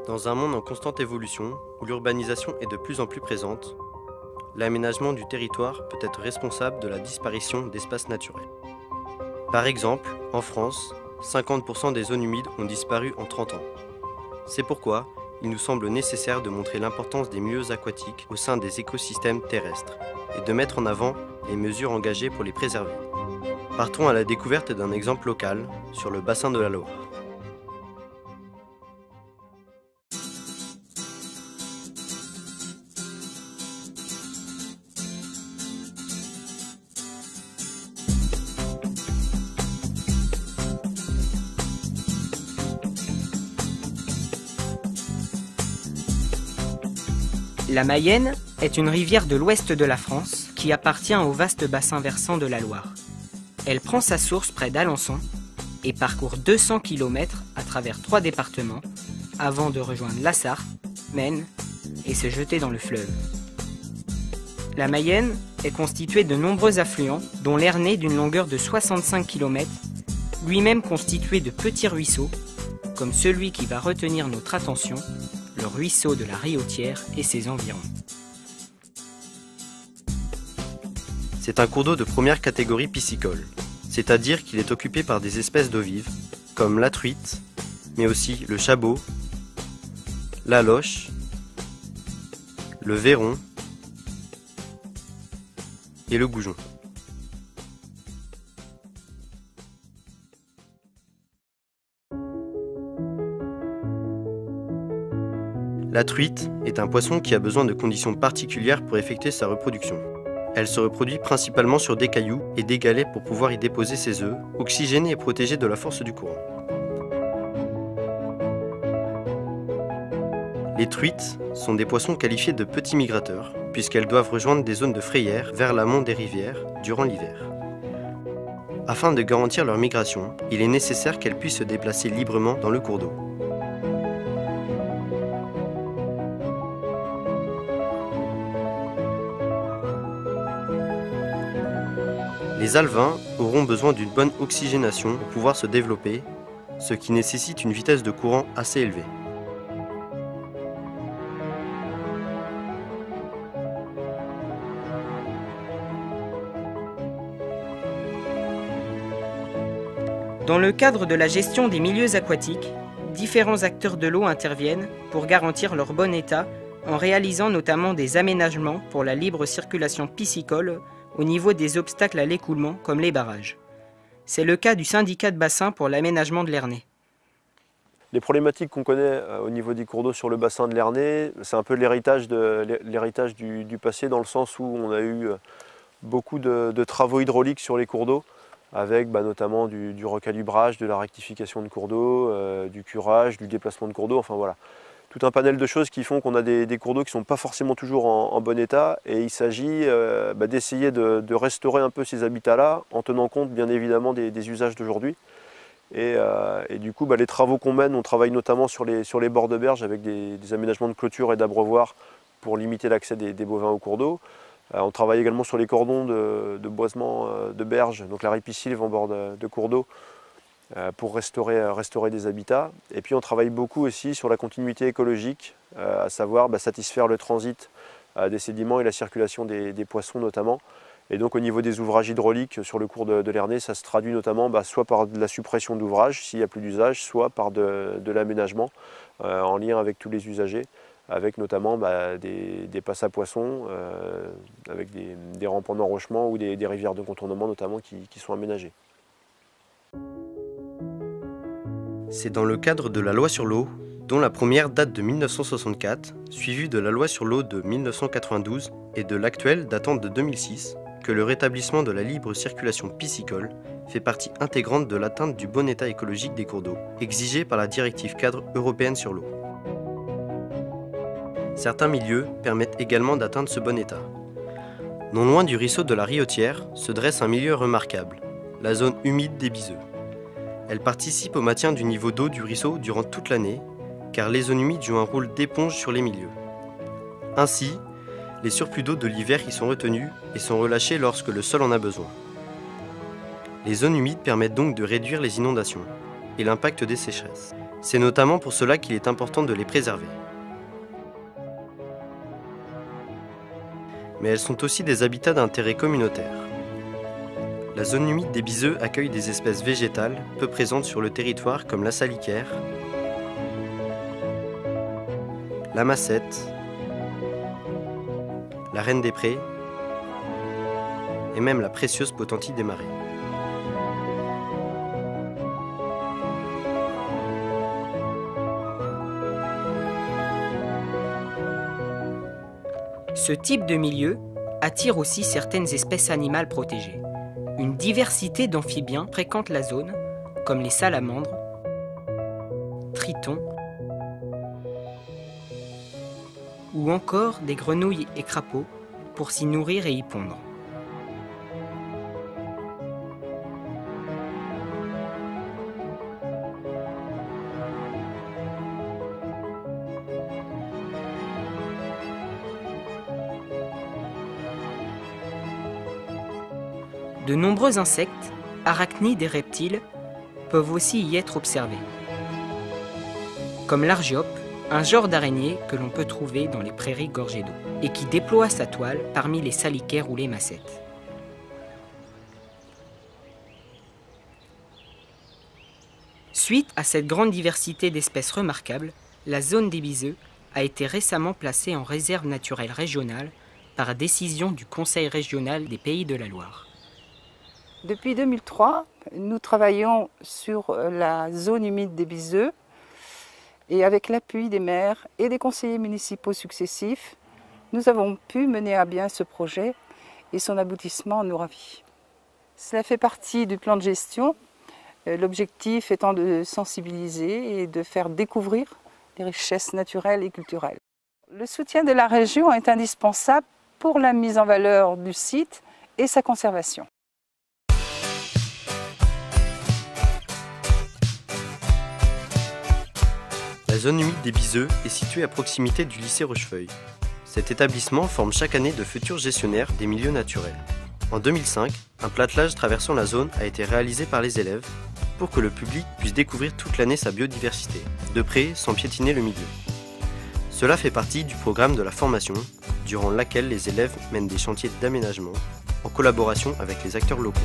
Dans un monde en constante évolution, où l'urbanisation est de plus en plus présente, l'aménagement du territoire peut être responsable de la disparition d'espaces naturels. Par exemple, en France, 50% des zones humides ont disparu en 30 ans. C'est pourquoi il nous semble nécessaire de montrer l'importance des milieux aquatiques au sein des écosystèmes terrestres et de mettre en avant les mesures engagées pour les préserver. Partons à la découverte d'un exemple local sur le bassin de la Loire. La Mayenne est une rivière de l'ouest de la France qui appartient au vaste bassin versant de la Loire. Elle prend sa source près d'Alençon et parcourt 200 km à travers 3 départements avant de rejoindre la Sarthe, Maine et se jeter dans le fleuve. La Mayenne est constituée de nombreux affluents dont l'Ernée d'une longueur de 65 km, lui-même constitué de petits ruisseaux comme celui qui va retenir notre attention, le ruisseau de la Riotière et ses environs. C'est un cours d'eau de première catégorie piscicole, c'est-à-dire qu'il est occupé par des espèces d'eau vive, comme la truite, mais aussi le chabot, la loche, le verron et le goujon. La truite est un poisson qui a besoin de conditions particulières pour effectuer sa reproduction. Elle se reproduit principalement sur des cailloux et des galets pour pouvoir y déposer ses œufs, oxygénés et protégés de la force du courant. Les truites sont des poissons qualifiés de petits migrateurs, puisqu'elles doivent rejoindre des zones de frayère vers l'amont des rivières durant l'hiver. Afin de garantir leur migration, il est nécessaire qu'elles puissent se déplacer librement dans le cours d'eau. Les alevins auront besoin d'une bonne oxygénation pour pouvoir se développer, ce qui nécessite une vitesse de courant assez élevée. Dans le cadre de la gestion des milieux aquatiques, différents acteurs de l'eau interviennent pour garantir leur bon état en réalisant notamment des aménagements pour la libre circulation piscicole au niveau des obstacles à l'écoulement comme les barrages. C'est le cas du syndicat de bassin pour l'aménagement de l'Ernée. Les problématiques qu'on connaît au niveau des cours d'eau sur le bassin de l'Ernée, c'est un peu l'héritage du passé, dans le sens où on a eu beaucoup de travaux hydrauliques sur les cours d'eau, avec notamment du recalibrage, de la rectification de cours d'eau, du curage, du déplacement de cours d'eau, enfin voilà. Tout un panel de choses qui font qu'on a des cours d'eau qui ne sont pas forcément toujours en bon état, et il s'agit d'essayer de restaurer un peu ces habitats-là en tenant compte bien évidemment des usages d'aujourd'hui. Et du coup, les travaux qu'on mène, on travaille notamment sur les bords de berge avec des aménagements de clôture et d'abreuvoirs pour limiter l'accès des bovins aux cours d'eau. On travaille également sur les cordons de boisement de berge, donc la ripisylve en bord de cours d'eau, pour restaurer des habitats. Et puis on travaille beaucoup aussi sur la continuité écologique, à savoir satisfaire le transit des sédiments et la circulation des poissons notamment. Et donc au niveau des ouvrages hydrauliques sur le cours de l'Ernée, ça se traduit notamment soit par de la suppression d'ouvrages s'il n'y a plus d'usage, soit par de l'aménagement en lien avec tous les usagers, avec notamment des passes à poissons, avec des rampes en enrochement ou des rivières de contournement notamment qui sont aménagées. C'est dans le cadre de la loi sur l'eau, dont la première date de 1964, suivie de la loi sur l'eau de 1992 et de l'actuelle datant de 2006, que le rétablissement de la libre circulation piscicole fait partie intégrante de l'atteinte du bon état écologique des cours d'eau, exigée par la directive cadre européenne sur l'eau. Certains milieux permettent également d'atteindre ce bon état. Non loin du ruisseau de la Riotière se dresse un milieu remarquable, la zone humide des Biseux. Elle participe au maintien du niveau d'eau du ruisseau durant toute l'année, car les zones humides jouent un rôle d'éponge sur les milieux. Ainsi, les surplus d'eau de l'hiver y sont retenus et sont relâchés lorsque le sol en a besoin. Les zones humides permettent donc de réduire les inondations et l'impact des sécheresses. C'est notamment pour cela qu'il est important de les préserver. Mais elles sont aussi des habitats d'intérêt communautaire. La zone humide des Biseux accueille des espèces végétales peu présentes sur le territoire comme la salicaire, la massette, la reine des prés et même la précieuse potentie des marais. Ce type de milieu attire aussi certaines espèces animales protégées. Une diversité d'amphibiens fréquente la zone, comme les salamandres, tritons, ou encore des grenouilles et crapauds pour s'y nourrir et y pondre. De nombreux insectes, arachnides et reptiles peuvent aussi y être observés. Comme l'argiope, un genre d'araignée que l'on peut trouver dans les prairies gorgées d'eau et qui déploie sa toile parmi les salicaires ou les massettes. Suite à cette grande diversité d'espèces remarquables, la zone des Biseux a été récemment placée en réserve naturelle régionale par décision du Conseil régional des Pays de la Loire. Depuis 2003, nous travaillons sur la zone humide des Biseux et avec l'appui des maires et des conseillers municipaux successifs, nous avons pu mener à bien ce projet et son aboutissement nous ravit. Cela fait partie du plan de gestion, l'objectif étant de sensibiliser et de faire découvrir les richesses naturelles et culturelles. Le soutien de la région est indispensable pour la mise en valeur du site et sa conservation. La zone humide des Biseux est située à proximité du lycée Rochefeuille. Cet établissement forme chaque année de futurs gestionnaires des milieux naturels. En 2005, un platelage traversant la zone a été réalisé par les élèves pour que le public puisse découvrir toute l'année sa biodiversité, de près sans piétiner le milieu. Cela fait partie du programme de la formation, durant laquelle les élèves mènent des chantiers d'aménagement en collaboration avec les acteurs locaux.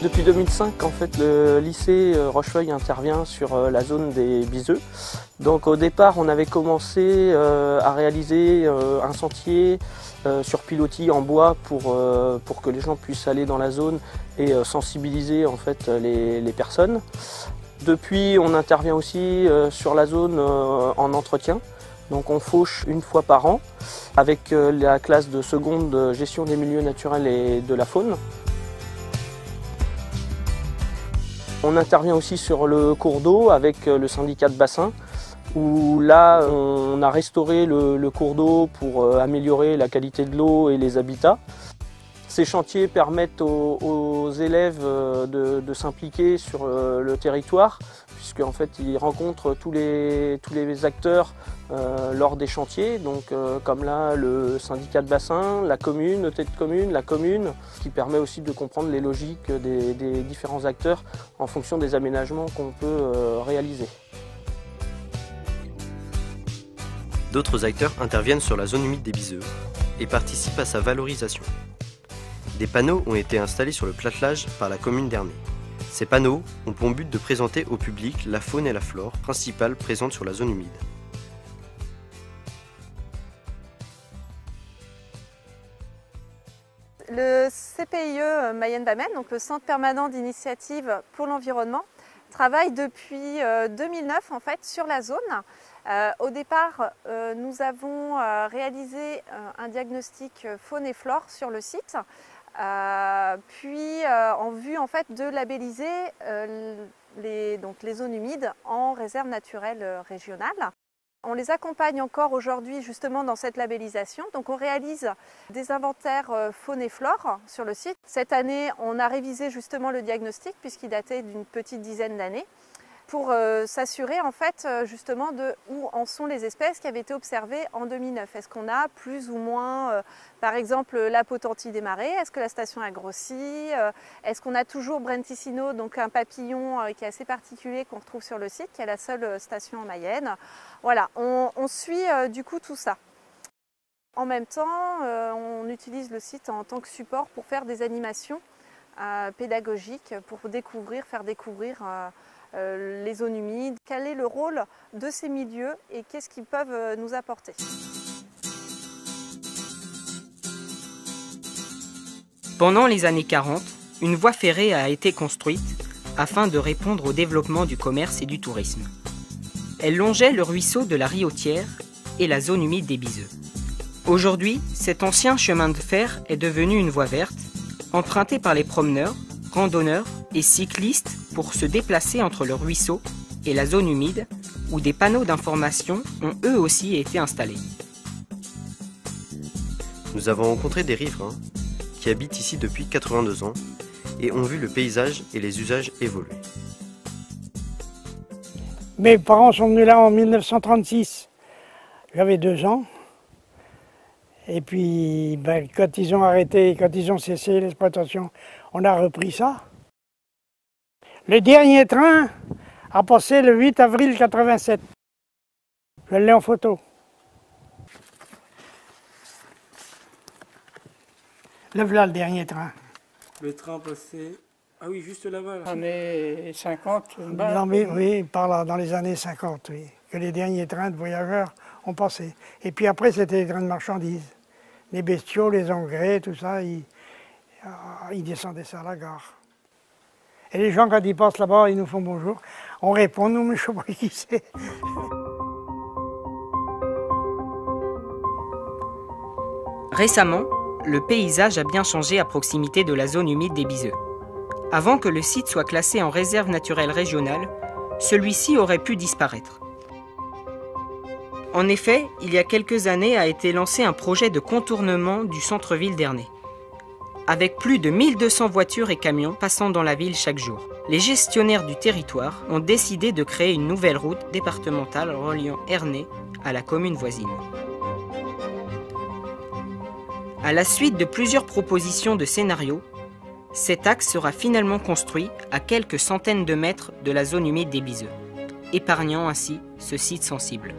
Depuis 2005, en fait, le lycée Rochefeuille intervient sur la zone des Biseux. Donc au départ, on avait commencé à réaliser un sentier sur pilotis en bois pour que les gens puissent aller dans la zone et sensibiliser en fait les personnes. Depuis, on intervient aussi sur la zone en entretien. Donc on fauche une fois par an avec la classe de seconde gestion des milieux naturels et de la faune. On intervient aussi sur le cours d'eau avec le syndicat de bassin où là on a restauré le cours d'eau pour améliorer la qualité de l'eau et les habitats. Ces chantiers permettent aux élèves de s'impliquer sur le territoire puisque en fait ils rencontrent tous les acteurs lors des chantiers, donc comme là le syndicat de bassin, la communauté de communes, la commune, ce qui permet aussi de comprendre les logiques des différents acteurs en fonction des aménagements qu'on peut réaliser. D'autres acteurs interviennent sur la zone humide des Biseux et participent à sa valorisation. Des panneaux ont été installés sur le platelage par la commune d'Ernée. Ces panneaux ont pour but de présenter au public la faune et la flore principales présentes sur la zone humide. Le CPIE Mayenne-Bamène, donc le Centre permanent d'initiative pour l'environnement, travaille depuis 2009 en fait, sur la zone. Au départ, nous avons réalisé un diagnostic faune et flore sur le site, puis en vue en fait, de labelliser les zones humides en réserve naturelle régionale. On les accompagne encore aujourd'hui justement dans cette labellisation. Donc on réalise des inventaires faune et flore sur le site. Cette année, on a révisé justement le diagnostic puisqu'il datait d'une petite dizaine d'années. pour s'assurer en fait justement de où en sont les espèces qui avaient été observées en 2009. Est-ce qu'on a plus ou moins, par exemple, la potentille des marais? Est-ce que la station a grossi? Est-ce qu'on a toujours Brenticino, donc un papillon qui est assez particulier qu'on retrouve sur le site, qui est la seule station en Mayenne? Voilà, on suit du coup tout ça. En même temps, on utilise le site en tant que support pour faire des animations pédagogiques, pour faire découvrir les zones humides, quel est le rôle de ces milieux et qu'est-ce qu'ils peuvent nous apporter. Pendant les années 40, une voie ferrée a été construite afin de répondre au développement du commerce et du tourisme. Elle longeait le ruisseau de la Riotière et la zone humide des Biseux. Aujourd'hui, cet ancien chemin de fer est devenu une voie verte, empruntée par les promeneurs, randonneurs et cyclistes pour se déplacer entre le ruisseau et la zone humide, où des panneaux d'information ont eux aussi été installés. Nous avons rencontré des riverains qui habitent ici depuis 82 ans et ont vu le paysage et les usages évoluer. Mes parents sont venus là en 1936. J'avais 2 ans. Et puis, quand ils ont arrêté, quand ils ont cessé l'exploitation, on a repris ça. Le dernier train a passé le 8 avril 87. Je l'ai en photo. Le voilà le dernier train. Le train passé... Ah oui, juste là-bas. Là. Années 50. Non, mais, oui, par là, dans les années 50, oui. Que les derniers trains de voyageurs ont passé. Et puis après, c'était les trains de marchandises. Les bestiaux, les engrais, tout ça, ils descendaient ça à la gare. Et les gens, quand ils passent là-bas, ils nous font bonjour. On répond, nous, mais je ne sais pas qui c'est. Récemment, le paysage a bien changé à proximité de la zone humide des Biseux. Avant que le site soit classé en réserve naturelle régionale, celui-ci aurait pu disparaître. En effet, il y a quelques années a été lancé un projet de contournement du centre-ville d'Ernée. Avec plus de 1200 voitures et camions passant dans la ville chaque jour, les gestionnaires du territoire ont décidé de créer une nouvelle route départementale reliant Ernée à la commune voisine. À la suite de plusieurs propositions de scénarios, cet axe sera finalement construit à quelques centaines de mètres de la zone humide des Biseux, épargnant ainsi ce site sensible.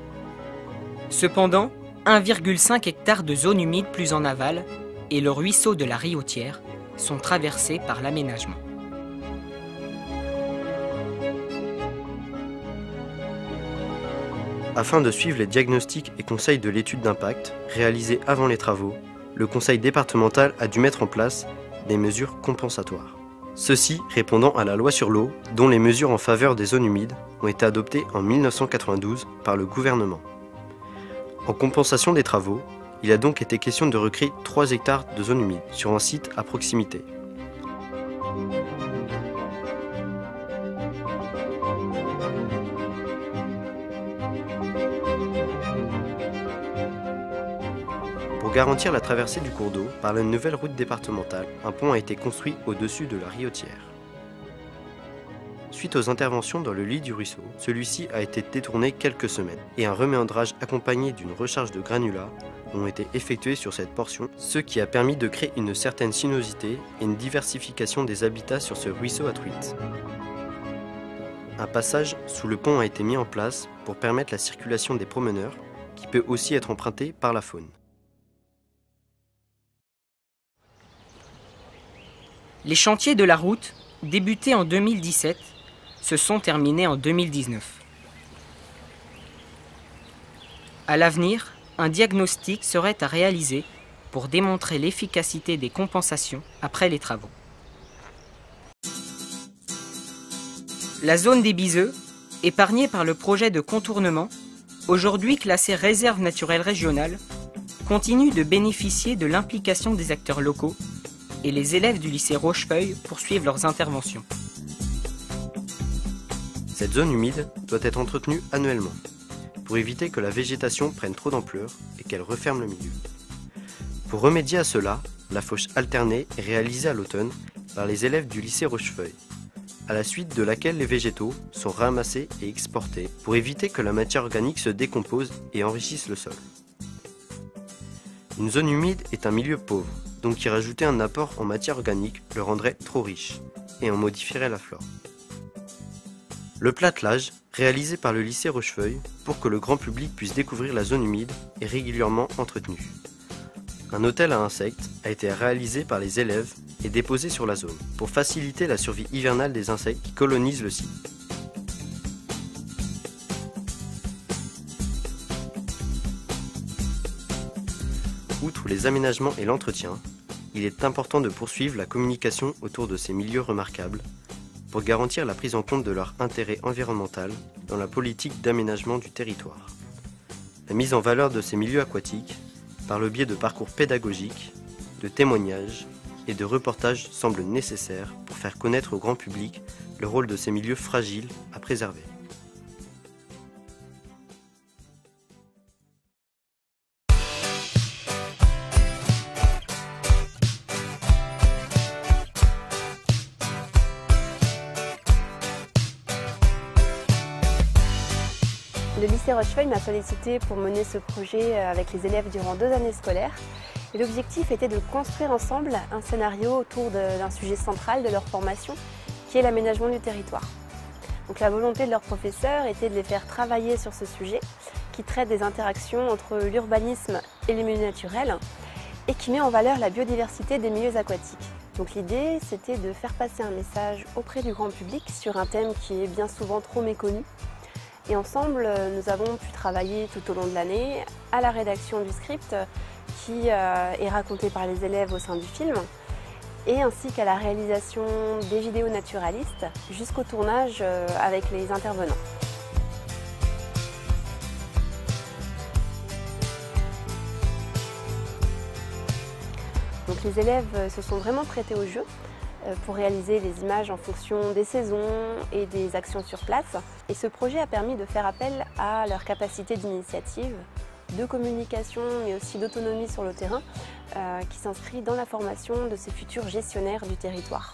Cependant, 1,5 hectare de zone humide plus en aval et le ruisseau de la Riotière sont traversés par l'aménagement. Afin de suivre les diagnostics et conseils de l'étude d'impact réalisés avant les travaux, le conseil départemental a dû mettre en place des mesures compensatoires. Ceci répondant à la loi sur l'eau, dont les mesures en faveur des zones humides ont été adoptées en 1992 par le gouvernement. En compensation des travaux, il a donc été question de recréer 3 hectares de zones humides sur un site à proximité. Pour garantir la traversée du cours d'eau par la nouvelle route départementale, un pont a été construit au-dessus de la Riotière. Suite aux interventions dans le lit du ruisseau, celui-ci a été détourné quelques semaines et un reméandrage accompagné d'une recharge de granulats ont été effectués sur cette portion, ce qui a permis de créer une certaine sinuosité et une diversification des habitats sur ce ruisseau à truites. Un passage sous le pont a été mis en place pour permettre la circulation des promeneurs, qui peut aussi être emprunté par la faune. Les chantiers de la route, débutés en 2017, se sont terminés en 2019. À l'avenir, un diagnostic serait à réaliser pour démontrer l'efficacité des compensations après les travaux. La zone des Biseux, épargnée par le projet de contournement, aujourd'hui classée réserve naturelle régionale, continue de bénéficier de l'implication des acteurs locaux et les élèves du lycée Rochefeuille poursuivent leurs interventions. Cette zone humide doit être entretenue annuellement pour éviter que la végétation prenne trop d'ampleur et qu'elle referme le milieu. Pour remédier à cela, la fauche alternée est réalisée à l'automne par les élèves du lycée Rochefeuille. à la suite de laquelle les végétaux sont ramassés et exportés pour éviter que la matière organique se décompose et enrichisse le sol. Une zone humide est un milieu pauvre, donc y rajouter un apport en matière organique le rendrait trop riche et en modifierait la flore. Le platelage, réalisé par le lycée Rochefeuille pour que le grand public puisse découvrir la zone humide, est régulièrement entretenu. Un hôtel à insectes a été réalisé par les élèves et déposé sur la zone pour faciliter la survie hivernale des insectes qui colonisent le site. Outre les aménagements et l'entretien, il est important de poursuivre la communication autour de ces milieux remarquables pour garantir la prise en compte de leur intérêt environnemental dans la politique d'aménagement du territoire. La mise en valeur de ces milieux aquatiques, par le biais de parcours pédagogiques, de témoignages et de reportages semble nécessaire pour faire connaître au grand public le rôle de ces milieux fragiles à préserver. Le lycée Rochefeuille m'a sollicité pour mener ce projet avec les élèves durant 2 années scolaires. Et l'objectif était de construire ensemble un scénario autour d'un sujet central de leur formation, qui est l'aménagement du territoire. Donc la volonté de leurs professeurs était de les faire travailler sur ce sujet, qui traite des interactions entre l'urbanisme et les milieux naturels, et qui met en valeur la biodiversité des milieux aquatiques. Donc l'idée, c'était de faire passer un message auprès du grand public sur un thème qui est bien souvent trop méconnu. Et ensemble, nous avons pu travailler tout au long de l'année à la rédaction du script qui est raconté par les élèves au sein du film, et ainsi qu'à la réalisation des vidéos naturalistes jusqu'au tournage avec les intervenants. Donc les élèves se sont vraiment prêtés au jeu pour réaliser les images en fonction des saisons et des actions sur place. Et ce projet a permis de faire appel à leur capacité d'initiative, de communication, mais aussi d'autonomie sur le terrain, qui s'inscrit dans la formation de ces futurs gestionnaires du territoire.